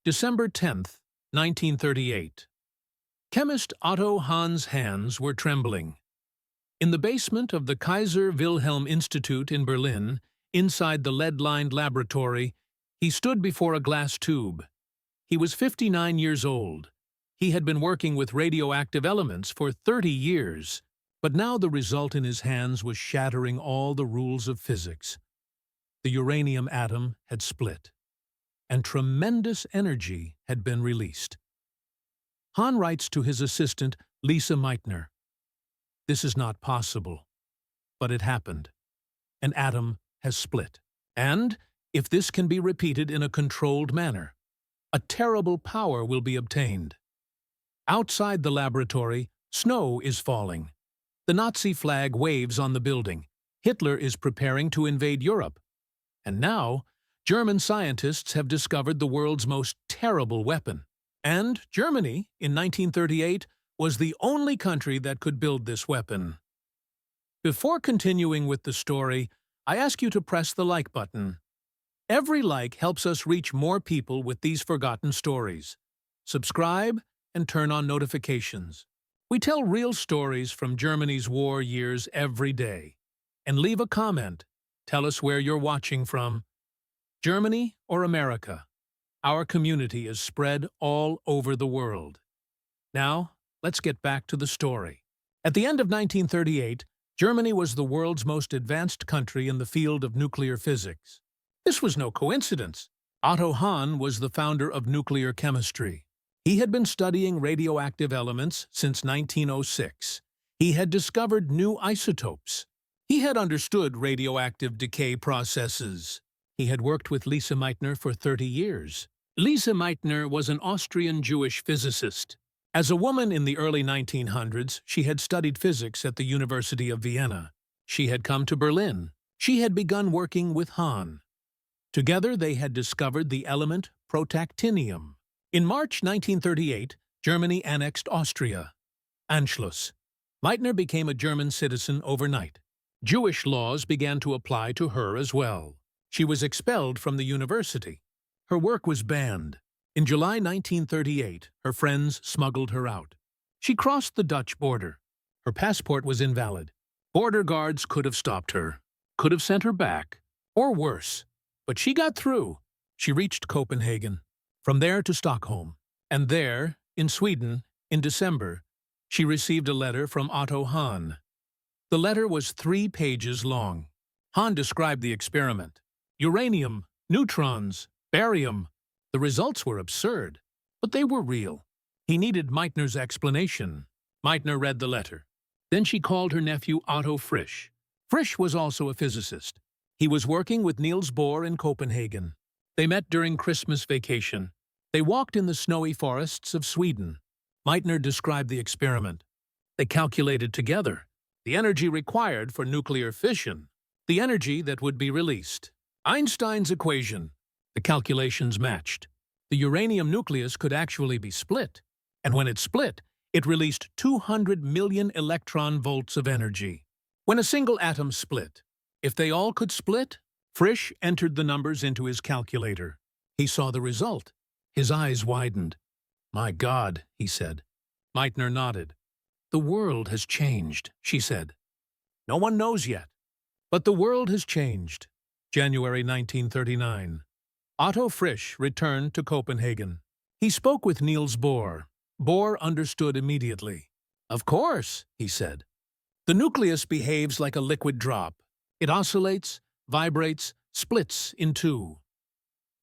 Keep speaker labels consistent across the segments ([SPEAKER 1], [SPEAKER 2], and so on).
[SPEAKER 1] December 10th, 1938. Chemist Otto Hahn's hands were trembling. In the basement of the Kaiser Wilhelm Institute in Berlin, inside the lead-lined laboratory, he stood before a glass tube. He was 59 years old. He had been working with radioactive elements for 30 years, but now the result in his hands was shattering all the rules of physics. The uranium atom had split, and tremendous energy had been released. Hahn writes to his assistant, Lise Meitner, "This is not possible, but it happened. An atom has split. And, if this can be repeated in a controlled manner, a terrible power will be obtained." Outside the laboratory, snow is falling. The Nazi flag waves on the building. Hitler is preparing to invade Europe. And now, German scientists have discovered the world's most terrible weapon. And Germany, in 1938, was the only country that could build this weapon. Before continuing with the story, I ask you to press the like button. Every like helps us reach more people with these forgotten stories. Subscribe and turn on notifications. We tell real stories from Germany's war years every day. And leave a comment. Tell us where you're watching from. Germany or America? Our community is spread all over the world. Now, let's get back to the story. At the end of 1938, Germany was the world's most advanced country in the field of nuclear physics. This was no coincidence. Otto Hahn was the founder of nuclear chemistry. He had been studying radioactive elements since 1906. He had discovered new isotopes. He had understood radioactive decay processes. He had worked with Lise Meitner for 30 years. Lise Meitner was an Austrian Jewish physicist. As a woman in the early 1900s, she had studied physics at the University of Vienna. She had come to Berlin. She had begun working with Hahn. Together, they had discovered the element protactinium. In March 1938, Germany annexed Austria. Anschluss. Meitner became a German citizen overnight. Jewish laws began to apply to her as well. She was expelled from the university. Her work was banned. In July 1938, her friends smuggled her out. She crossed the Dutch border. Her passport was invalid. Border guards could have stopped her, could have sent her back, or worse. But she got through. She reached Copenhagen. From there to Stockholm. And there, in Sweden, in December, she received a letter from Otto Hahn. The letter was 3 pages long. Hahn described the experiment. Uranium, neutrons, barium. The results were absurd, but they were real. He needed Meitner's explanation. Meitner read the letter. Then she called her nephew Otto Frisch. Frisch was also a physicist. He was working with Niels Bohr in Copenhagen. They met during Christmas vacation. They walked in the snowy forests of Sweden. Meitner described the experiment. They calculated together the energy required for nuclear fission, the energy that would be released. Einstein's equation. The calculations matched. The uranium nucleus could actually be split, and when it split, it released 200 million electron volts of energy. When a single atom split, if they all could split, Frisch entered the numbers into his calculator. He saw the result. His eyes widened. "My God," he said. Meitner nodded. "The world has changed," she said. "No one knows yet. But the world has changed." January 1939. Otto Frisch returned to Copenhagen. He spoke with Niels Bohr. Bohr understood immediately. "Of course," he said. "The nucleus behaves like a liquid drop. It oscillates, vibrates, splits in two."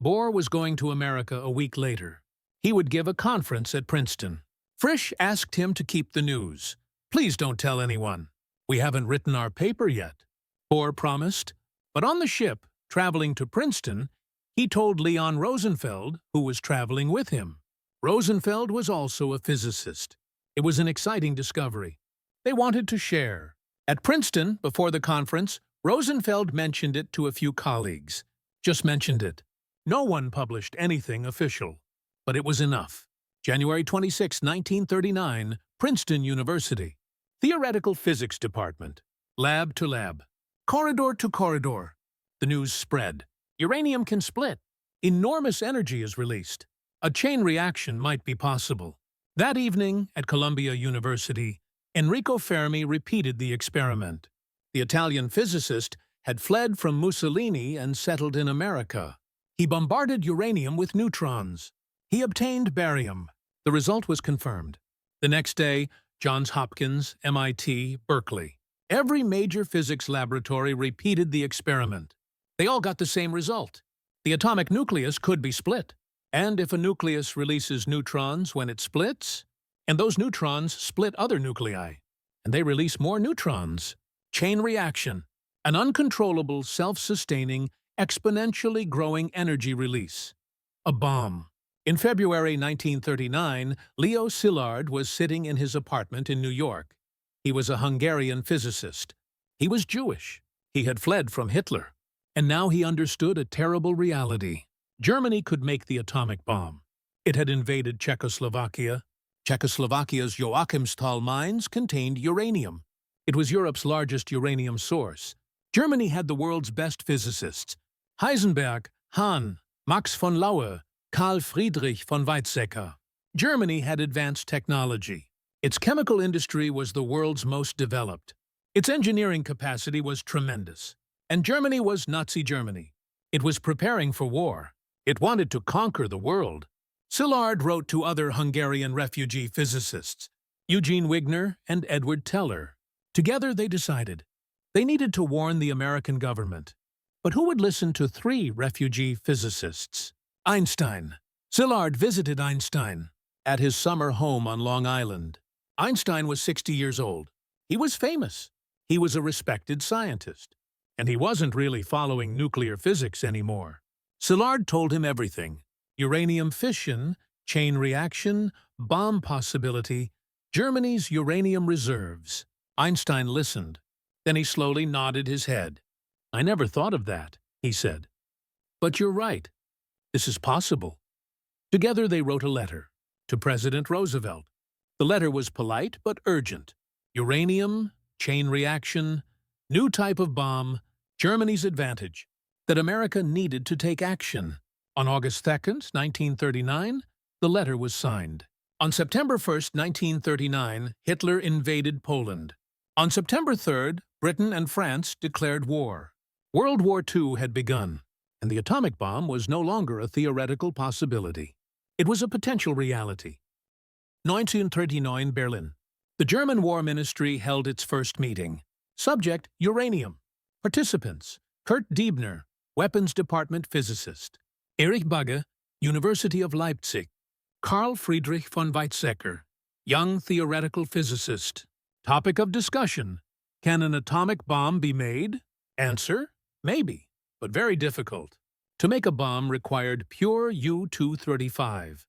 [SPEAKER 1] Bohr was going to America a week later. He would give a conference at Princeton. Frisch asked him to keep the news. "Please don't tell anyone. We haven't written our paper yet." Bohr promised. But on the ship, traveling to Princeton, he told Leon Rosenfeld, who was traveling with him. Rosenfeld was also a physicist. It was an exciting discovery. They wanted to share. At Princeton, before the conference, Rosenfeld mentioned it to a few colleagues. Just mentioned it. No one published anything official. But it was enough. January 26, 1939, Princeton University. Theoretical Physics Department. Lab to lab. Corridor to corridor. The news spread. Uranium can split. Enormous energy is released. a chain reaction might be possible. That evening, at Columbia University, Enrico Fermi repeated the experiment. The Italian physicist had fled from Mussolini and settled in America. He bombarded uranium with neutrons. He obtained barium. The result was confirmed. The next day, Johns Hopkins, MIT, Berkeley. Every major physics laboratory repeated the experiment. They all got the same result. The atomic nucleus could be split. And if a nucleus releases neutrons when it splits, and those neutrons split other nuclei, and they release more neutrons. Chain reaction, an uncontrollable, self-sustaining, exponentially growing energy release. A bomb. In February 1939, Leo Szilard was sitting in his apartment in New York. He was a Hungarian physicist. He was Jewish. He had fled from Hitler. And now he understood a terrible reality. Germany could make the atomic bomb. It had invaded Czechoslovakia. Czechoslovakia's Joachimsthal mines contained uranium. It was Europe's largest uranium source. Germany had the world's best physicists: Heisenberg, Hahn, Max von Laue, Carl Friedrich von Weizsäcker. Germany had advanced technology. Its chemical industry was the world's most developed. Its engineering capacity was tremendous. And Germany was Nazi Germany. It was preparing for war. It wanted to conquer the world. Szilard wrote to other Hungarian refugee physicists, Eugene Wigner and Edward Teller. Together they decided they needed to warn the American government. But who would listen to three refugee physicists? Einstein. Szilard visited Einstein at his summer home on Long Island. Einstein was 60 years old. He was famous. He was a respected scientist. And he wasn't really following nuclear physics anymore. Szilard told him everything: uranium fission, chain reaction, bomb possibility, Germany's uranium reserves. Einstein listened. Then he slowly nodded his head. "I never thought of that," he said. "But you're right. This is possible." Together they wrote a letter to President Roosevelt. The letter was polite but urgent. Uranium, chain reaction, new type of bomb, Germany's advantage, that America needed to take action. On August 2nd, 1939, the letter was signed. On September 1st, 1939, Hitler invaded Poland. On September 3rd, Britain and France declared war. World War II had begun, and the atomic bomb was no longer a theoretical possibility. It was a potential reality. 1939, Berlin. The German War Ministry held its first meeting. Subject: uranium. Participants: Kurt Diebner, Weapons Department physicist; Erich Bagge, University of Leipzig; Carl Friedrich von Weizsäcker, young theoretical physicist. Topic of discussion: can an atomic bomb be made? Answer: maybe, but very difficult. To make a bomb required pure U-235,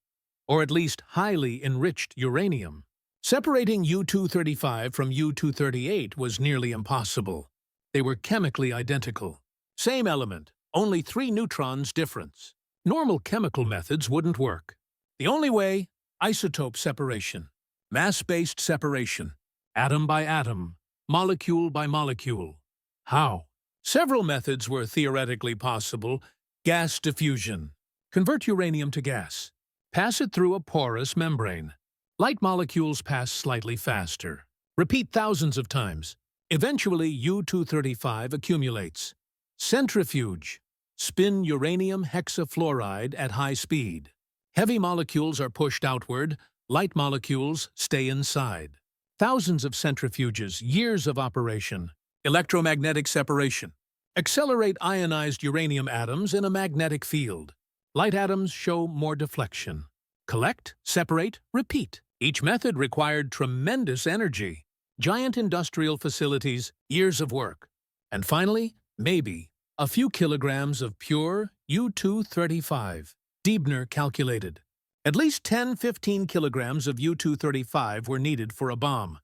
[SPEAKER 1] or at least highly enriched uranium. Separating U-235 from U-238 was nearly impossible. They were chemically identical. Same element, only 3 neutrons difference. Normal chemical methods wouldn't work. The only way: isotope separation, mass-based separation, atom by atom, molecule by molecule. How? Several methods were theoretically possible. Gas diffusion. Convert uranium to gas. Pass it through a porous membrane. Light molecules pass slightly faster. Repeat thousands of times. Eventually, U-235 accumulates. Centrifuge. Spin uranium hexafluoride at high speed. Heavy molecules are pushed outward. Light molecules stay inside. Thousands of centrifuges, years of operation. Electromagnetic separation. Accelerate ionized uranium atoms in a magnetic field. Light atoms show more deflection. Collect, separate, repeat. Each method required tremendous energy. Giant industrial facilities, years of work. And finally, maybe, a few kilograms of pure U-235. Diebner calculated. At least 10-15 kilograms of U-235 were needed for a bomb.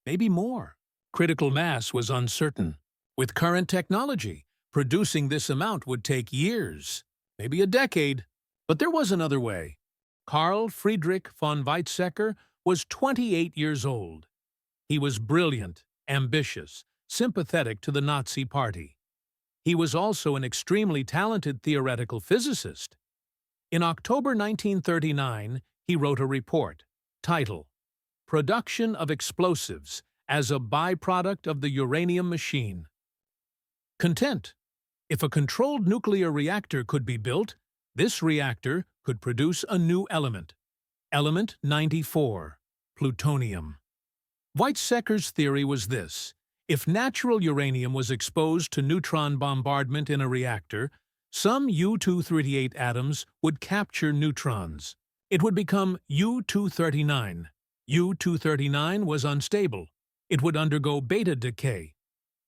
[SPEAKER 1] Maybe more. Critical mass was uncertain. With current technology, producing this amount would take years, maybe a decade. But there was another way. Carl Friedrich von Weizsäcker was 28 years old. He was brilliant, ambitious, sympathetic to the Nazi Party. He was also an extremely talented theoretical physicist. In October 1939, he wrote a report, titled, Production of Explosives as a Byproduct of the Uranium Machine. Content. If a controlled nuclear reactor could be built, this reactor could produce a new element. Element 94, plutonium. Weizsäcker's theory was this: if natural uranium was exposed to neutron bombardment in a reactor, some U-238 atoms would capture neutrons. It would become U-239. U-239 was unstable. It would undergo beta decay.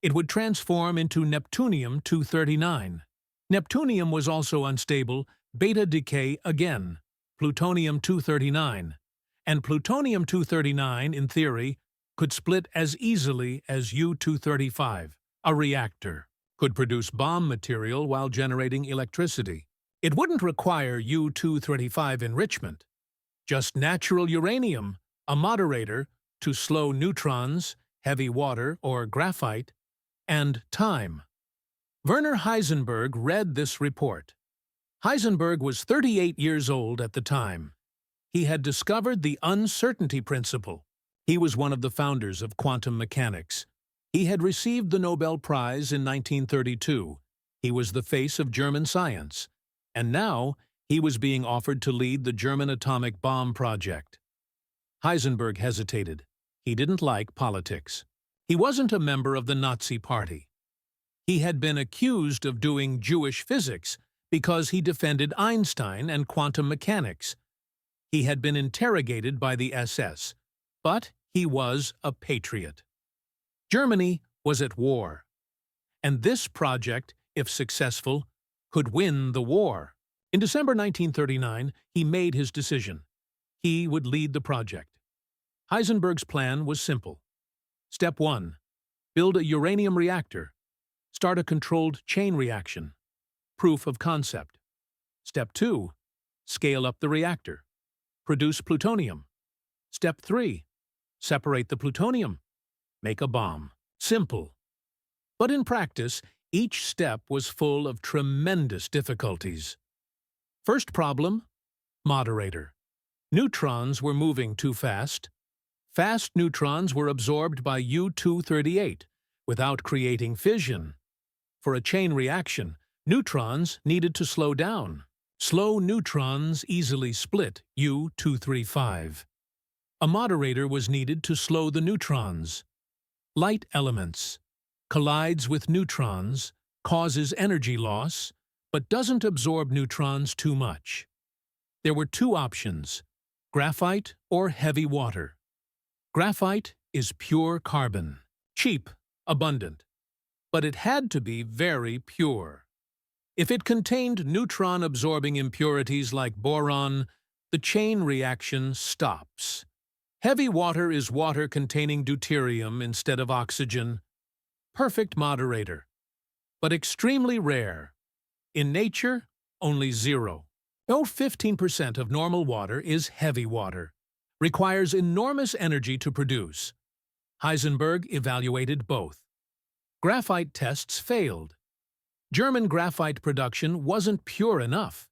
[SPEAKER 1] It would transform into Neptunium-239. Neptunium was also unstable, beta decay again, plutonium-239. And plutonium-239, in theory, could split as easily as U-235. A reactor could produce bomb material while generating electricity. It wouldn't require U-235 enrichment, just natural uranium, a moderator to slow neutrons, heavy water or graphite, and time. Werner Heisenberg read this report. Heisenberg was 38 years old at the time. He had discovered the uncertainty principle. He was one of the founders of quantum mechanics. He had received the Nobel Prize in 1932. He was the face of German science. And now he was being offered to lead the German atomic bomb project. Heisenberg hesitated. He didn't like politics. He wasn't a member of the Nazi Party. He had been accused of doing Jewish physics because he defended Einstein and quantum mechanics. He had been interrogated by the SS, but he was a patriot. Germany was at war, and this project, if successful, could win the war. In December 1939, he made his decision. He would lead the project. Heisenberg's plan was simple. Step 1. Build a uranium reactor. Start a controlled chain reaction. Proof of concept. Step 2. Scale up the reactor. Produce plutonium. Step 3. Separate the plutonium. Make a bomb. Simple. But in practice, each step was full of tremendous difficulties. First problem: moderator. Neutrons were moving too fast. Fast neutrons were absorbed by U-238 without creating fission. For a chain reaction, neutrons needed to slow down. Slow neutrons easily split U-235. A moderator was needed to slow the neutrons. Light elements. Collides with neutrons, causes energy loss, but doesn't absorb neutrons too much. There were two options: graphite or heavy water. Graphite is pure carbon, cheap, abundant, but it had to be very pure. If it contained neutron-absorbing impurities like boron, the chain reaction stops. Heavy water is water containing deuterium instead of oxygen. Perfect moderator, but extremely rare. In nature, only 0. 15% of normal water is heavy water. Requires enormous energy to produce. Heisenberg evaluated both. Graphite tests failed. German graphite production wasn't pure enough.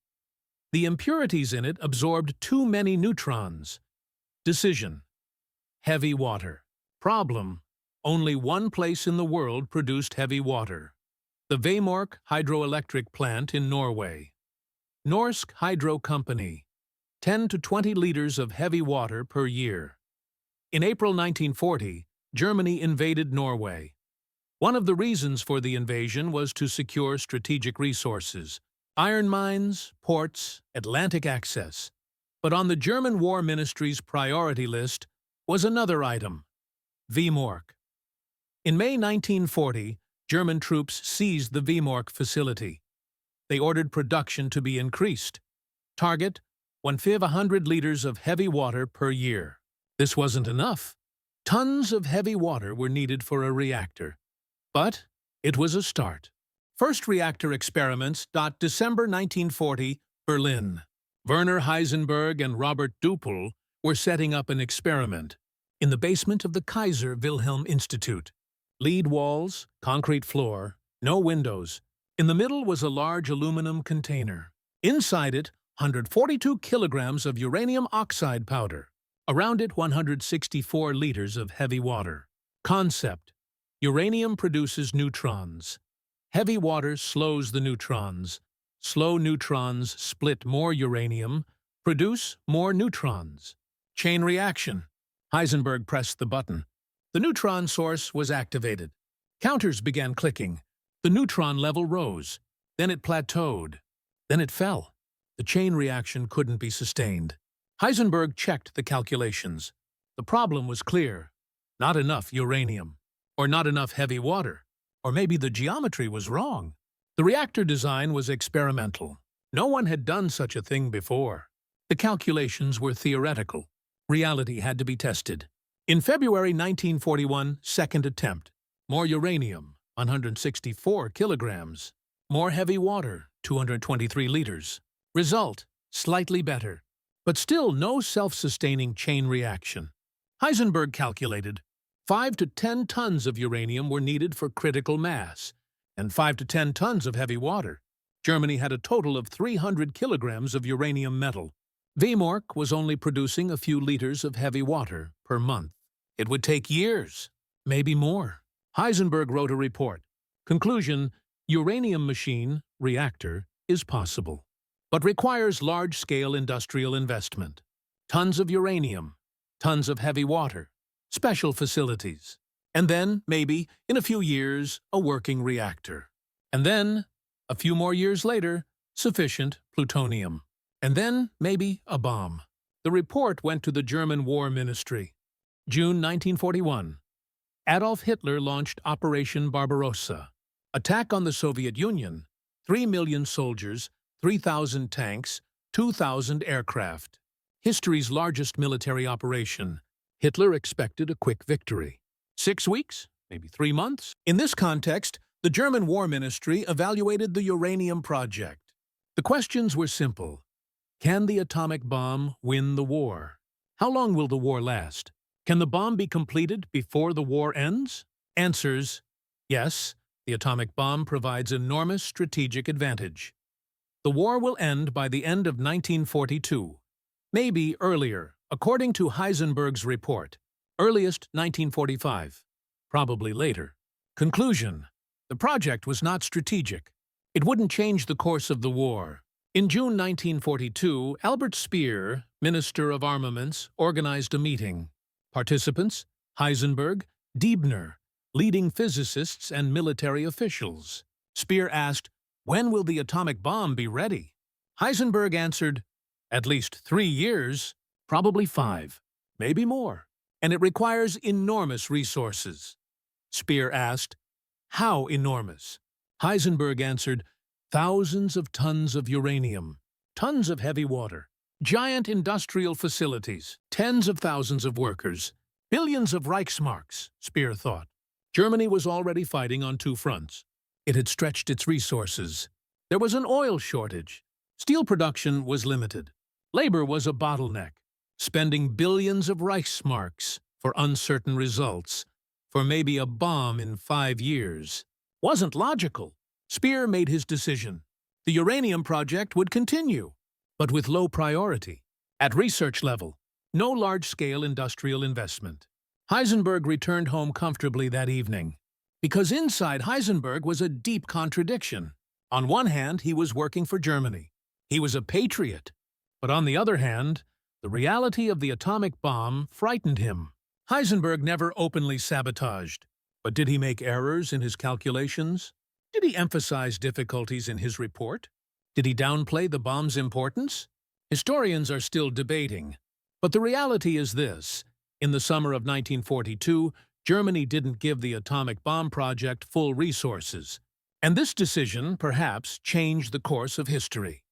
[SPEAKER 1] The impurities in it absorbed too many neutrons. Decision: heavy water. Problem: only one place in the world produced heavy water. The Vemork hydroelectric plant in Norway. Norsk Hydro Company. 10 to 20 liters of heavy water per year. In April 1940, Germany invaded Norway. One of the reasons for the invasion was to secure strategic resources: iron mines, ports, Atlantic access. But on the German War Ministry's priority list was another item: Vemork. In May 1940, German troops seized the Vemork facility. They ordered production to be increased. Target: 100 liters of heavy water per year. This wasn't enough. Tons of heavy water were needed for a reactor. But it was a start. First reactor experiments. December 1940, Berlin. Werner Heisenberg and Robert Duppel were setting up an experiment in the basement of the Kaiser Wilhelm Institute. Lead walls, concrete floor, no windows. In the middle was a large aluminum container. Inside it, 142 kilograms of uranium oxide powder. Around it, 164 liters of heavy water. Concept: uranium produces neutrons. Heavy water slows the neutrons. Slow neutrons split more uranium, produce more neutrons. Chain reaction. Heisenberg pressed the button. The neutron source was activated. Counters began clicking. The neutron level rose. Then it plateaued. Then it fell. The chain reaction couldn't be sustained. Heisenberg checked the calculations. The problem was clear. Not enough uranium. Or not enough heavy water. Or maybe the geometry was wrong. The reactor design was experimental. No one had done such a thing before. The calculations were theoretical. Reality had to be tested. In February 1941, second attempt. More uranium, 164 kilograms. More heavy water, 223 liters. Result: slightly better. But still no self-sustaining chain reaction. Heisenberg calculated 5 to 10 tons of uranium were needed for critical mass, and 5 to 10 tons of heavy water. Germany had a total of 300 kilograms of uranium metal. Vemork was only producing a few liters of heavy water per month. It would take years, maybe more. Heisenberg wrote a report. Conclusion: uranium machine, reactor, is possible, but requires large-scale industrial investment. Tons of uranium, tons of heavy water, special facilities. And then, maybe, in a few years, a working reactor. And then, a few more years later, sufficient plutonium. And then, maybe, a bomb. The report went to the German War Ministry. June 1941. Adolf Hitler launched Operation Barbarossa. Attack on the Soviet Union. 3 million soldiers, 3,000 tanks, 2,000 aircraft. History's largest military operation. Hitler expected a quick victory. 6 weeks? Maybe 3 months? In this context, the German War Ministry evaluated the uranium project. The questions were simple. Can the atomic bomb win the war? How long will the war last? Can the bomb be completed before the war ends? Answers: yes, the atomic bomb provides enormous strategic advantage. The war will end by the end of 1942. Maybe earlier, according to Heisenberg's report. Earliest 1945. Probably later. Conclusion: the project was not strategic. It wouldn't change the course of the war. In June 1942, Albert Speer, Minister of Armaments, organized a meeting. Participants: Heisenberg, Deibner, leading physicists and military officials. Speer asked, "When will the atomic bomb be ready?" Heisenberg answered, "At least 3 years, probably 5, maybe more, and it requires enormous resources." Speer asked, "How enormous?" Heisenberg answered, "Thousands of tons of uranium, tons of heavy water, giant industrial facilities, tens of thousands of workers, billions of Reichsmarks," Speer thought. Germany was already fighting on 2 fronts. It had stretched its resources. There was an oil shortage. Steel production was limited. Labor was a bottleneck. Spending billions of Reichsmarks for uncertain results, for maybe a bomb in 5 years, wasn't logical. Speer made his decision. The uranium project would continue, but with low priority. At research level, no large-scale industrial investment. Heisenberg returned home comfortably that evening, because inside Heisenberg was a deep contradiction. On one hand, he was working for Germany. He was a patriot. But on the other hand, the reality of the atomic bomb frightened him. Heisenberg never openly sabotaged. But did he make errors in his calculations? Did he emphasize difficulties in his report? Did he downplay the bomb's importance? Historians are still debating. But the reality is this. In the summer of 1942, Germany didn't give the atomic bomb project full resources. And this decision, perhaps, changed the course of history.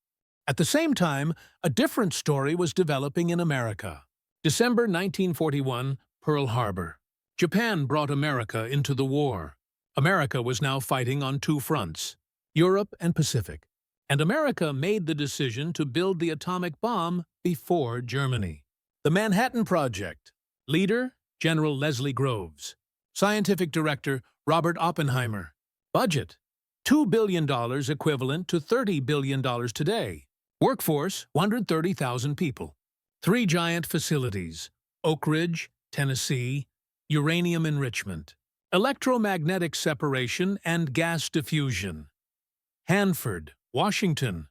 [SPEAKER 1] At the same time, a different story was developing in America. December 1941, Pearl Harbor. Japan brought America into the war. America was now fighting on 2 fronts, Europe and Pacific. And America made the decision to build the atomic bomb before Germany. The Manhattan Project. Leader, General Leslie Groves. Scientific Director, Robert Oppenheimer. Budget, $2 billion equivalent to $30 billion today. Workforce, 130,000 people. 3 giant facilities: Oak Ridge, Tennessee, uranium enrichment, electromagnetic separation and gas diffusion. Hanford, Washington,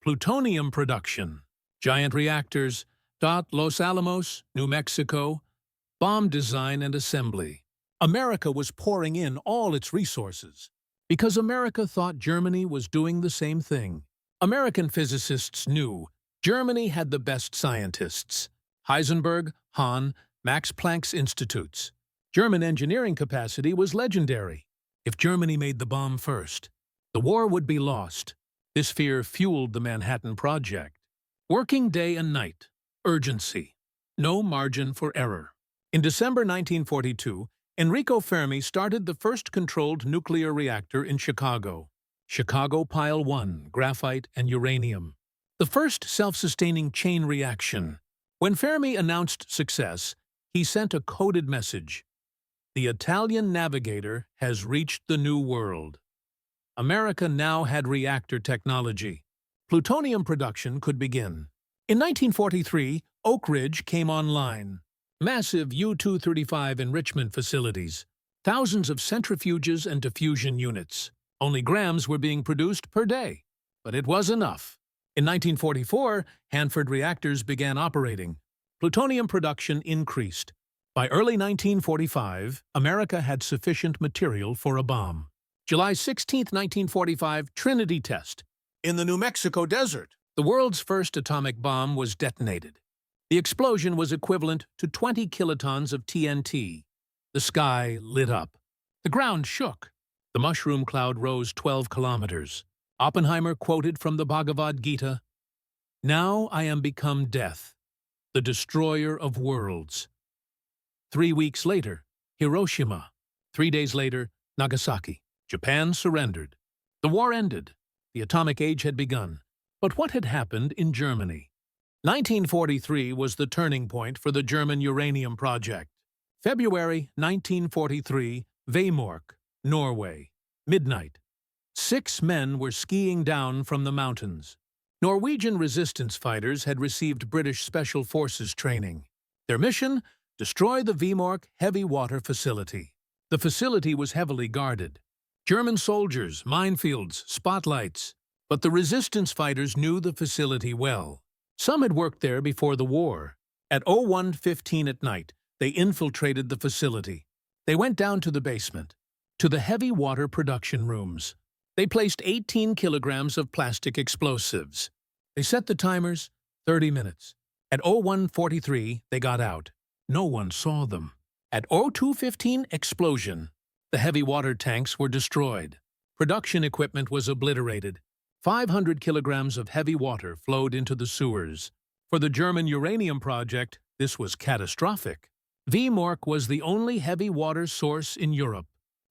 [SPEAKER 1] plutonium production. Giant reactors, Los Alamos, New Mexico, bomb design and assembly. America was pouring in all its resources because America thought Germany was doing the same thing. American physicists knew Germany had the best scientists: Heisenberg, Hahn, Max Planck's institutes. German engineering capacity was legendary. If Germany made the bomb first, the war would be lost. This fear fueled the Manhattan Project. Working day and night. Urgency. No margin for error. In December 1942, Enrico Fermi started the first controlled nuclear reactor in Chicago. Chicago Pile 1, graphite and uranium. The first self-sustaining chain reaction. When Fermi announced success, he sent a coded message: "The Italian navigator has reached the New World." America now had reactor technology. Plutonium production could begin. In 1943, Oak Ridge came online. Massive U-235 enrichment facilities. Thousands of centrifuges and diffusion units. Only grams were being produced per day, but it was enough. In 1944, Hanford reactors began operating. Plutonium production increased. By early 1945, America had sufficient material for a bomb. July 16, 1945, Trinity test. In the New Mexico desert, the world's first atomic bomb was detonated. The explosion was equivalent to 20 kilotons of TNT. The sky lit up. The ground shook. The mushroom cloud rose 12 kilometers. Oppenheimer quoted from the Bhagavad Gita, "Now I am become death, the destroyer of worlds." 3 weeks later, Hiroshima. 3 days later, Nagasaki. Japan surrendered. The war ended. The atomic age had begun. But what had happened in Germany? 1943 was the turning point for the German uranium project. February 1943, Vemork, Norway. Midnight. 6 men were skiing down from the mountains. Norwegian resistance fighters had received British Special Forces training. Their mission? Destroy the Vemork heavy water facility. The facility was heavily guarded. German soldiers, minefields, spotlights. But the resistance fighters knew the facility well. Some had worked there before the war. At 01:15 at night, they infiltrated the facility. They went down to the basement, to the heavy water production rooms. They placed 18 kilograms of plastic explosives. They set the timers, 30 minutes. At 01:43, they got out. No one saw them. At 02:15, explosion. The heavy water tanks were destroyed. Production equipment was obliterated. 500 kilograms of heavy water flowed into the sewers. For the German uranium project, this was catastrophic. Vemork was the only heavy water source in Europe,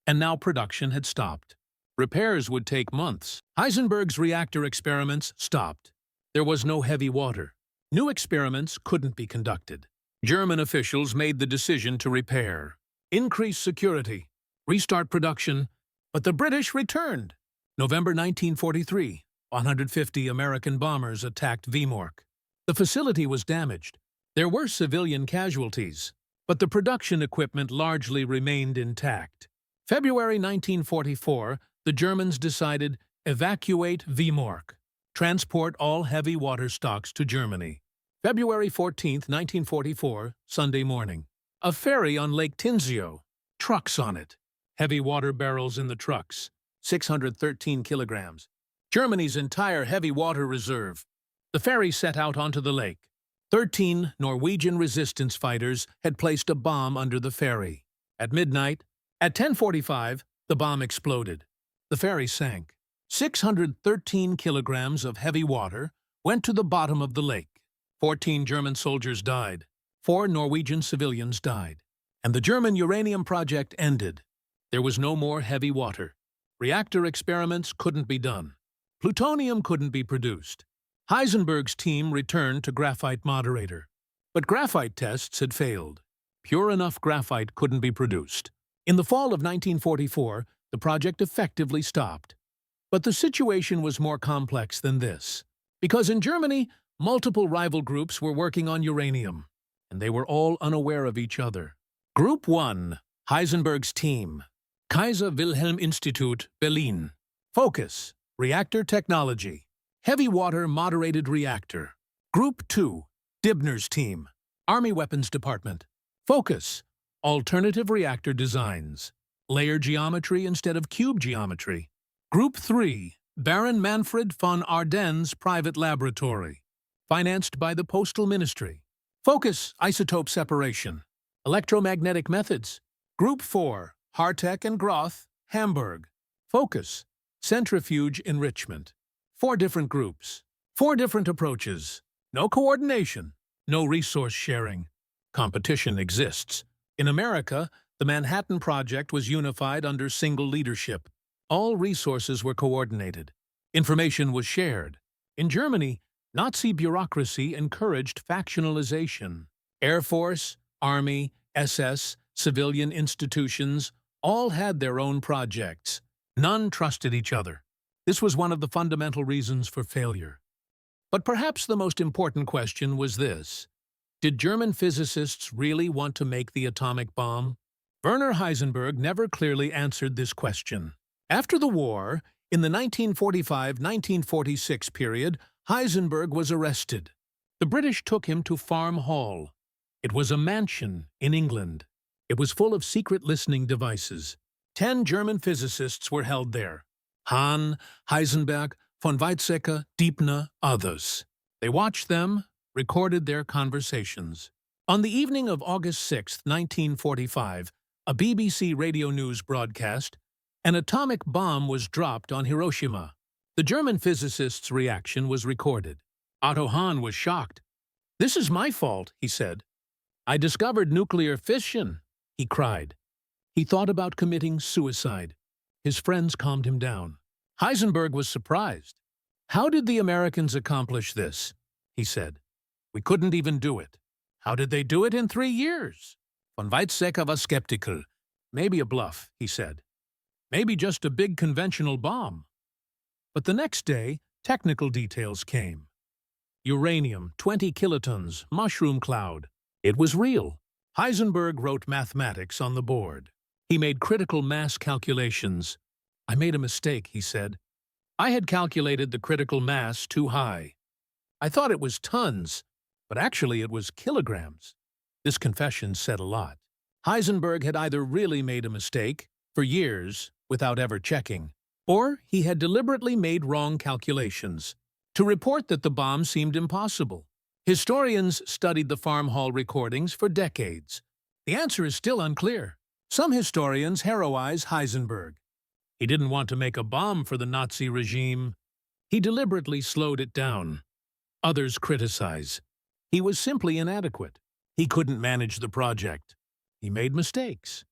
[SPEAKER 1] and now production had stopped. Repairs would take months. Heisenberg's reactor experiments stopped. There was no heavy water. New experiments couldn't be conducted. German officials made the decision to repair, increase security, restart production, but the British returned. November 1943, 150 American bombers attacked Vemork. The facility was damaged. There were civilian casualties, but the production equipment largely remained intact. February 1944, the Germans decided, evacuate Vemork, transport all heavy water stocks to Germany. February 14, 1944, Sunday morning. A ferry on Lake Tinzio. Trucks on it. Heavy water barrels in the trucks. 613 kilograms. Germany's entire heavy water reserve. The ferry set out onto the lake. 13 Norwegian resistance fighters had placed a bomb under the ferry. At midnight, at 10:45, the bomb exploded. The ferry sank. 613 kilograms of heavy water went to the bottom of the lake. 14 German soldiers died. 4 Norwegian civilians died. And the German uranium project ended. There was no more heavy water. Reactor experiments couldn't be done. Plutonium couldn't be produced. Heisenberg's team returned to graphite moderator. But graphite tests had failed. Pure enough graphite couldn't be produced. In the fall of 1944, the project effectively stopped. But the situation was more complex than this. Because in Germany, multiple rival groups were working on uranium, and they were all unaware of each other. Group 1, Heisenberg's team. Kaiser Wilhelm Institute, Berlin. Focus, reactor technology. Heavy water moderated reactor. Group 2, Dibner's team. Army Weapons Department. Focus, alternative reactor designs. Layer geometry instead of cube geometry. Group 3, Baron Manfred von Ardenn's private laboratory. Financed by the Postal Ministry. Focus, isotope separation. Electromagnetic methods. Group 4, Hartek and Groth, Hamburg. Focus, centrifuge enrichment. 4 different groups. 4 different approaches. No coordination. No resource sharing. Competition exists. In America, the Manhattan Project was unified under single leadership. All resources were coordinated. Information was shared. In Germany, Nazi bureaucracy encouraged factionalization. Air Force, Army, SS, civilian institutions all had their own projects. None trusted each other. This was one of the fundamental reasons for failure. But perhaps the most important question was this: did German physicists really want to make the atomic bomb? Werner Heisenberg never clearly answered this question. After the war, in the 1945-1946 period, Heisenberg was arrested. The British took him to Farm Hall. It was a mansion in England. It was full of secret listening devices. 10 German physicists were held there. Hahn, Heisenberg, von Weizsäcker, Dibner, others. They watched them, recorded their conversations. On the evening of August 6, 1945, a BBC radio news broadcast, an atomic bomb was dropped on Hiroshima. The German physicist's reaction was recorded. Otto Hahn was shocked. "This is my fault," he said. "I discovered nuclear fission," he cried. He thought about committing suicide. His friends calmed him down. Heisenberg was surprised. "How did the Americans accomplish this?" he said. "We couldn't even do it." "How did they do it in 3 years?" Von Weizsäcker was skeptical. "Maybe a bluff," he said. "Maybe just a big conventional bomb." But the next day, technical details came. Uranium, 20 kilotons, mushroom cloud. It was real. Heisenberg wrote mathematics on the board. He made critical mass calculations. "I made a mistake," he said. "I had calculated the critical mass too high. I thought it was tons, but actually it was kilograms." This confession said a lot. Heisenberg had either really made a mistake, for years, without ever checking, or he had deliberately made wrong calculations to report that the bomb seemed impossible. Historians studied the Farm Hall recordings for decades. The answer is still unclear. Some historians heroize Heisenberg. He didn't want to make a bomb for the Nazi regime. He deliberately slowed it down. Others criticize. He was simply inadequate. He couldn't manage the project. He made mistakes.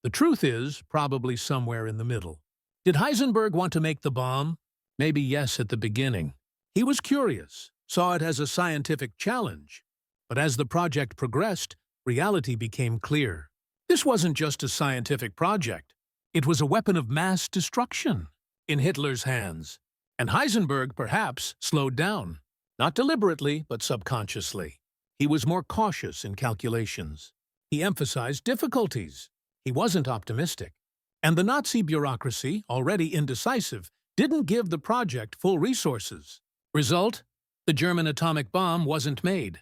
[SPEAKER 1] The truth is probably somewhere in the middle. Did Heisenberg want to make the bomb? Maybe yes at the beginning. He was curious, saw it as a scientific challenge. But as the project progressed, reality became clear. This wasn't just a scientific project. It was a weapon of mass destruction in Hitler's hands. And Heisenberg, perhaps, slowed down. Not deliberately, but subconsciously. He was more cautious in calculations. He emphasized difficulties. He wasn't optimistic. And the Nazi bureaucracy, already indecisive, didn't give the project full resources. Result? The German atomic bomb wasn't made.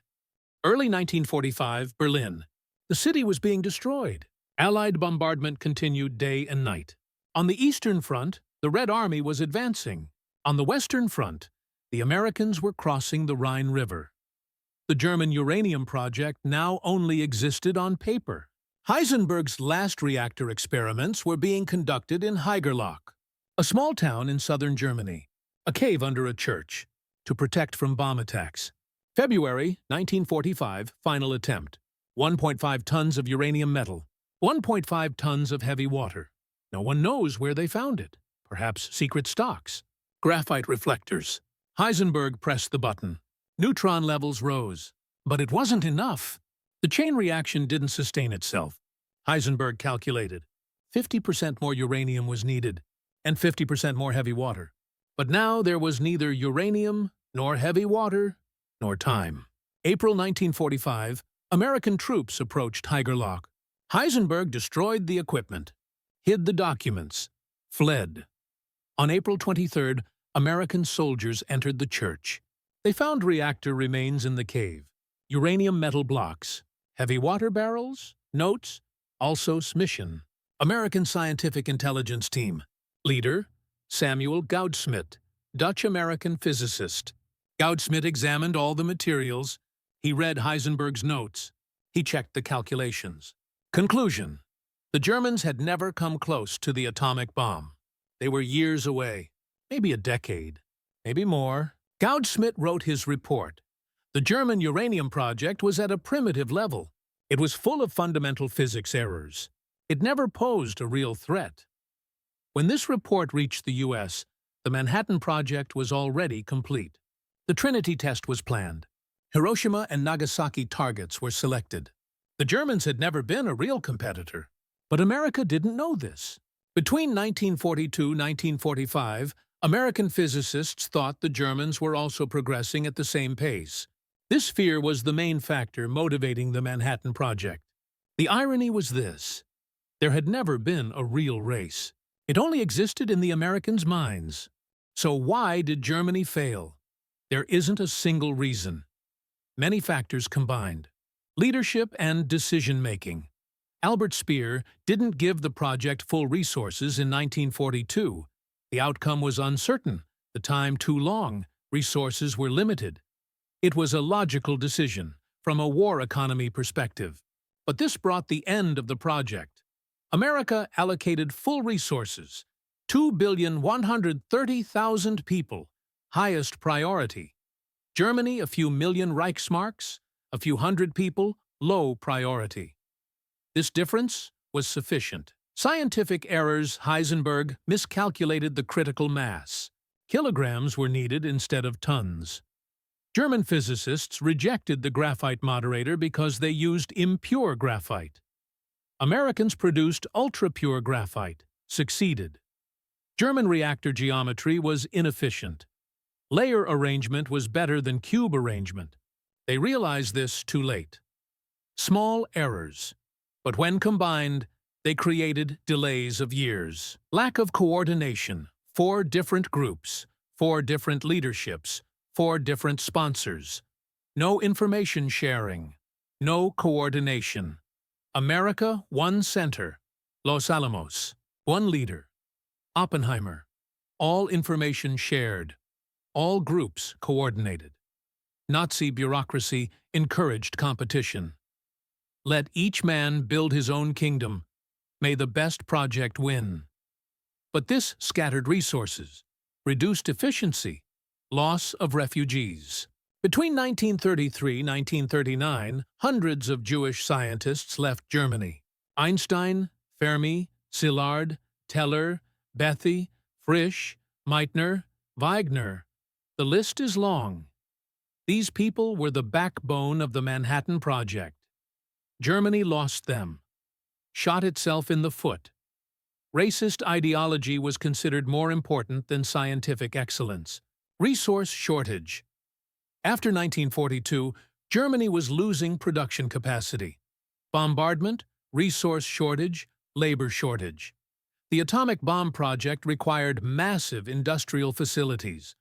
[SPEAKER 1] Early 1945, Berlin. The city was being destroyed. Allied bombardment continued day and night. On the Eastern Front, the Red Army was advancing. On the Western Front, the Americans were crossing the Rhine River. The German uranium project now only existed on paper. Heisenberg's last reactor experiments were being conducted in Haigerloch, a small town in southern Germany, a cave under a church, to protect from bomb attacks. February 1945, final attempt. 1.5 tons of uranium metal, 1.5 tons of heavy water. No one knows where they found it. Perhaps secret stocks. Graphite reflectors. Heisenberg pressed the button. Neutron levels rose. But it wasn't enough. The chain reaction didn't sustain itself. Heisenberg calculated. 50% more uranium was needed, and 50% more heavy water. But now there was neither uranium nor heavy water, nor time. April 1945, American troops approached Haigerloch. Heisenberg destroyed the equipment, hid the documents, fled. On April 23rd, American soldiers entered the church. They found reactor remains in the cave, uranium metal blocks, heavy water barrels, notes, also fission. American Scientific Intelligence Team. Leader, Samuel Goudsmit, Dutch-American physicist. Goudsmit examined all the materials. He read Heisenberg's notes. He checked the calculations. Conclusion: the Germans had never come close to the atomic bomb. They were years away, maybe a decade, maybe more. Goudsmit wrote his report. The German uranium project was at a primitive level. It was full of fundamental physics errors. It never posed a real threat. When this report reached the U.S., the Manhattan Project was already complete. The Trinity test was planned. Hiroshima and Nagasaki targets were selected. The Germans had never been a real competitor. But America didn't know this. Between 1942–1945, American physicists thought the Germans were also progressing at the same pace. This fear was the main factor motivating the Manhattan Project. The irony was this: there had never been a real race. It only existed in the Americans' minds. So why did Germany fail? There isn't a single reason. Many factors combined. Leadership and decision-making. Albert Speer didn't give the project full resources in 1942. The outcome was uncertain, the time too long, resources were limited. It was a logical decision from a war economy perspective. But this brought the end of the project. America allocated full resources, 2,130,000 people, highest priority. Germany, a few million Reichsmarks, a few hundred people, low priority. This difference was sufficient. Scientific errors: Heisenberg miscalculated the critical mass. Kilograms were needed instead of tons. German physicists rejected the graphite moderator because they used impure graphite. Americans produced ultra-pure graphite, succeeded. German reactor geometry was inefficient. Layer arrangement was better than cube arrangement. They realized this too late. Small errors, but when combined, they created delays of years. Lack of coordination: 4 different groups, 4 different leaderships, 4 different sponsors. No information sharing, no coordination. America, 1 center. Los Alamos, 1 leader. Oppenheimer. All information shared. All groups coordinated. Nazi bureaucracy encouraged competition. Let each man build his own kingdom. May the best project win. But this scattered resources, reduced efficiency, loss of refugees. Between 1933–1939, hundreds of Jewish scientists left Germany. Einstein, Fermi, Szilard, Teller, Bethe, Frisch, Meitner, Wegener. The list is long. These people were the backbone of the Manhattan Project. Germany lost them, shot itself in the foot. Racist ideology was considered more important than scientific excellence. Resource shortage. After 1942, Germany was losing production capacity. Bombardment, resource shortage, labor shortage. The atomic bomb project required massive industrial facilities,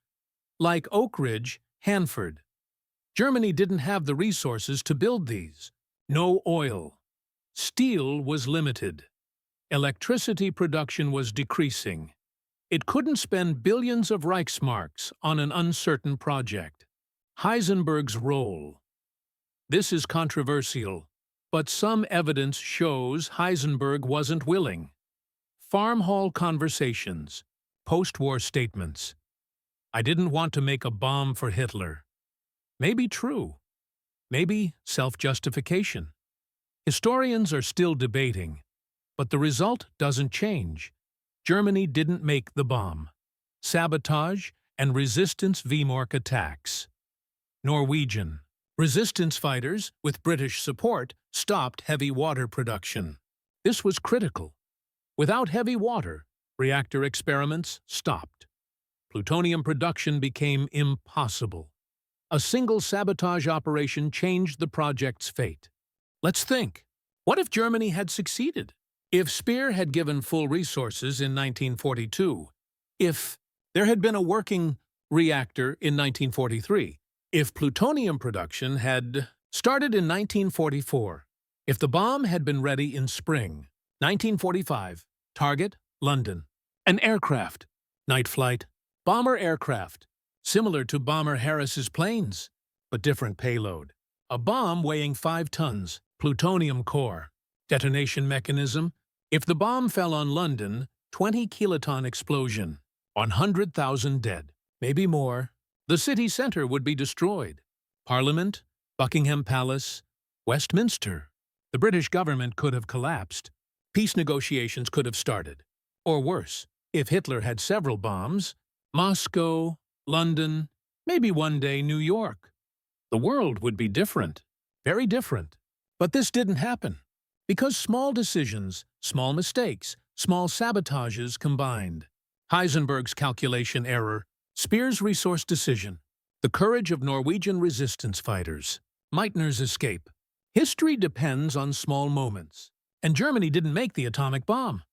[SPEAKER 1] like Oak Ridge, Hanford. Germany didn't have the resources to build these. No oil. Steel was limited. Electricity production was decreasing. It couldn't spend billions of Reichsmarks on an uncertain project. Heisenberg's role. This is controversial, but some evidence shows Heisenberg wasn't willing. Farm hall conversations, post-war statements. I didn't want to make a bomb for Hitler. Maybe true. Maybe self-justification. Historians are still debating, but the result doesn't change. Germany didn't make the bomb. Sabotage and resistance Vemork attacks. Norwegian. Resistance fighters, with British support, stopped heavy water production. This was critical. Without heavy water, reactor experiments stopped. Plutonium production became impossible. A single sabotage operation changed the project's fate. Let's think. What if Germany had succeeded? If Speer had given full resources in 1942? If there had been a working reactor in 1943? If plutonium production had started in 1944? If the bomb had been ready in spring 1945? Target, London. An aircraft. Night flight. Bomber aircraft. Similar to Bomber Harris's planes, but different payload. A bomb weighing 5 tons. Plutonium core. Detonation mechanism. If the bomb fell on London, 20-kiloton explosion. 100,000 dead. Maybe more. The city centre would be destroyed. Parliament, Buckingham Palace, Westminster. The British government could have collapsed. Peace negotiations could have started. Or worse, if Hitler had several bombs, Moscow, London, maybe one day New York. The world would be different. Very different. But this didn't happen. Because small decisions, small mistakes, small sabotages combined. Heisenberg's calculation error, Speer's resource decision, the courage of Norwegian resistance fighters, Meitner's escape. History depends on small moments. And Germany didn't make the atomic bomb.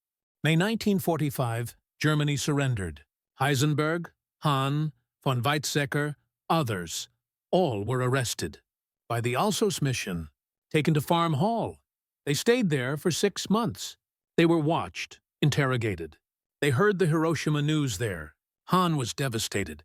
[SPEAKER 1] May 1945, Germany surrendered. Heisenberg, Hahn, von Weizsäcker, others, all were arrested. By the Alsos mission, taken to Farm Hall. They stayed there for 6 months. They were watched, interrogated. They heard the Hiroshima news there. Hahn was devastated.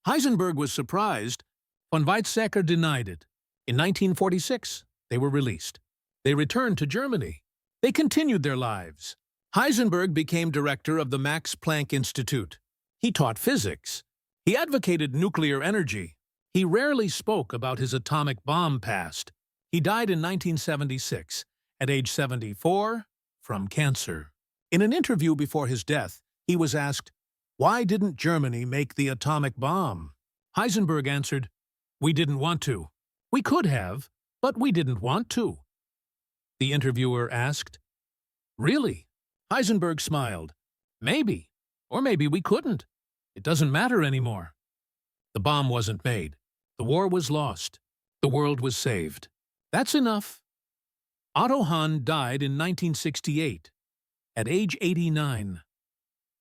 [SPEAKER 1] Heisenberg was surprised. Von Weizsäcker denied it. In 1946, they were released. They returned to Germany. They continued their lives. Heisenberg became director of the Max Planck Institute. He taught physics. He advocated nuclear energy. He rarely spoke about his atomic bomb past. He died in 1976, at age 74, from cancer. In an interview before his death, he was asked, "Why didn't Germany make the atomic bomb?" Heisenberg answered, "We didn't want to. We could have, but we didn't want to." The interviewer asked, "Really?" Heisenberg smiled. "Maybe. Or maybe we couldn't. It doesn't matter anymore." The bomb wasn't made. The war was lost. The world was saved. That's enough. Otto Hahn died in 1968, at age 89.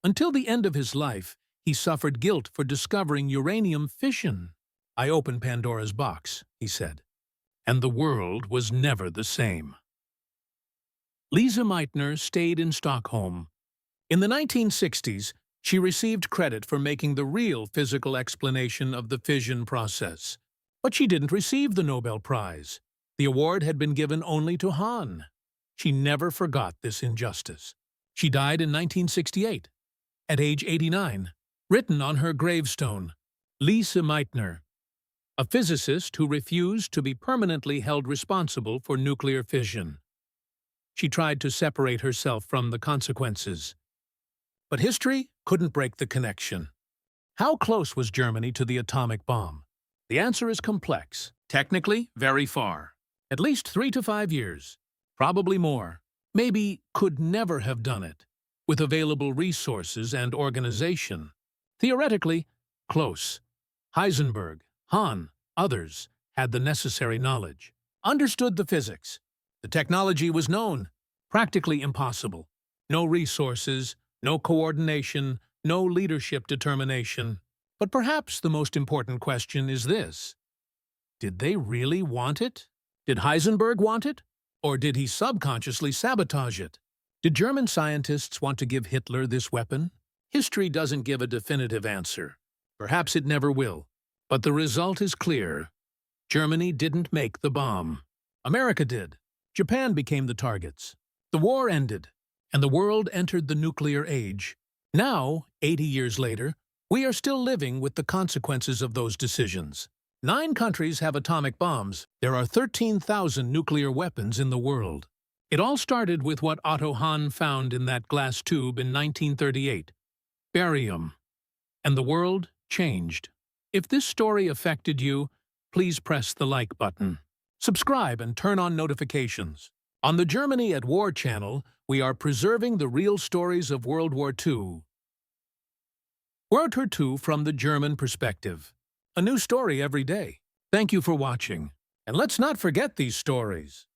[SPEAKER 1] Until the end of his life, he suffered guilt for discovering uranium fission. "I opened Pandora's box," he said, "and the world was never the same." Lise Meitner stayed in Stockholm. In the 1960s, she received credit for making the real physical explanation of the fission process. But she didn't receive the Nobel Prize. The award had been given only to Hahn. She never forgot this injustice. She died in 1968, at age 89. Written on her gravestone, Lise Meitner, a physicist who refused to be permanently held responsible for nuclear fission. She tried to separate herself from the consequences. But history couldn't break the connection. How close was Germany to the atomic bomb? The answer is complex. Technically, very far. At least 3 to 5 years. Probably more. Maybe could never have done it, with available resources and organization. Theoretically, close. Heisenberg, Hahn, others had the necessary knowledge. Understood the physics. The technology was known. Practically impossible. No resources, no coordination, no leadership determination. But perhaps the most important question is this. Did they really want it? Did Heisenberg want it? Or did he subconsciously sabotage it? Did German scientists want to give Hitler this weapon? History doesn't give a definitive answer. Perhaps it never will. But the result is clear. Germany didn't make the bomb. America did. Japan became the targets. The war ended, and the world entered the nuclear age. Now, 80 years later, we are still living with the consequences of those decisions. 9 countries have atomic bombs. There are 13,000 nuclear weapons in the world. It all started with what Otto Hahn found in that glass tube in 1938. Barium. And the world changed. If this story affected you, please press the like button. Subscribe and turn on notifications. On the Germany at War channel, we are preserving the real stories of World War II. World War II from the German perspective. A new story every day. Thank you for watching. And let's not forget these stories.